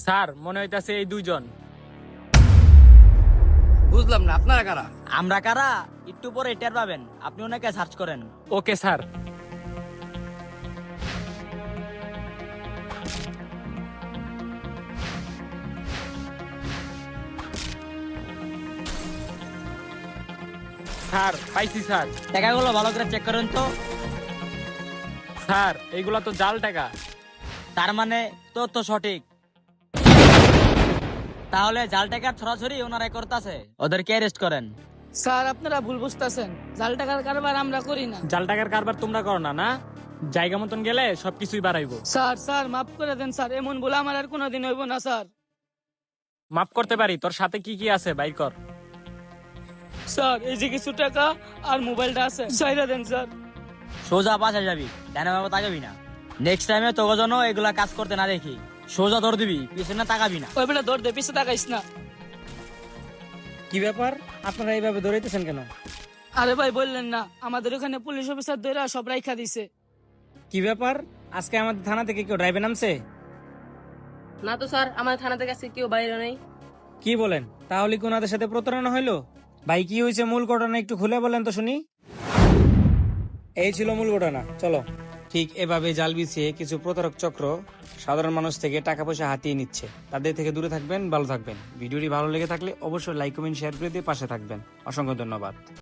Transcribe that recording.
Sir মনে হইতাছে এই দুইজন। বুঝলাম না, আপনারা কারা? আমরা কারা একটু পরে টের পাবেন, আপনি ওনাকে সার্চ করেন। Okay sir. স্যার পাইছি স্যার। টাকাগুলো ভালো করে চেক করেন তো। স্যার এইগুলা তো জাল টাকা। তার মানে তথ্য সঠিক। তাহলে জাল টাকার ছড়াছড়ি ওনারাই করতেছে, ওদেরকে অ্যারেস্ট করেন। স্যার আপনারা ভুল বুঝতেছেন, জাল টাকার কারবার আমরা করি না। জাল টাকার কারবার তোমরা করো না, না? জায়গা মতন গেলে সবকিছুই বাড়াইবো। স্যার মাফ করে দেন স্যার, এমন ভুল আমার আর কোনোদিন হইব না স্যার। মাফ করতে পারি, তোর সাথে কি কি আছে বাইর কর। স্যার এই যে কিছু টাকা আর মোবাইলটা আছে, চাইরা দেন স্যার। সোজা পাশে যাবি, ডানে বাবা তাকাবি না। নেক্সট টাইমে তোকে যেন এগুলা কাজ করতে না দেখি। সোজা ধর দিবি, পিছনে তাকাবি না। ওই বেটা দৌড় দে, পিছে তাকাইস না। কি ব্যাপার, আপনারা এইভাবে দৌড়াইতেছেন কেন? আরে ভাই বললেন না, আমাদের ওখানে পুলিশ অফিসার ধরে সব রাইখা দিছে। কি ব্যাপার, আজকে আমাদের থানা থেকে কেউ ড্রাইভে নামছে? না তো স্যার, আমাদের থানা থেকে আজকে কেউ বাইরে নেই। কি বলেন, তাহলে কি ওনাদের সাথে প্রতারণা হইলো? ভাই কি হয়েছে মূল ঘটনা একটু খুলে বলেন তো শুনি। এই ছিল মূল ঘটনা, চলো। ঠিক এভাবে জাল বিছিয়ে কিছু প্রতারক চক্র সাধারণ মানুষ থেকে টাকা পয়সা হাতিয়ে নিচ্ছে। তাদের থেকে দূরে থাকবেন, ভালো থাকবেন। ভিডিওটি ভালো লেগে থাকলে অবশ্যই লাইক কমেন্ট শেয়ার করে দিয়ে পাশে থাকবেন। অসংখ্য ধন্যবাদ।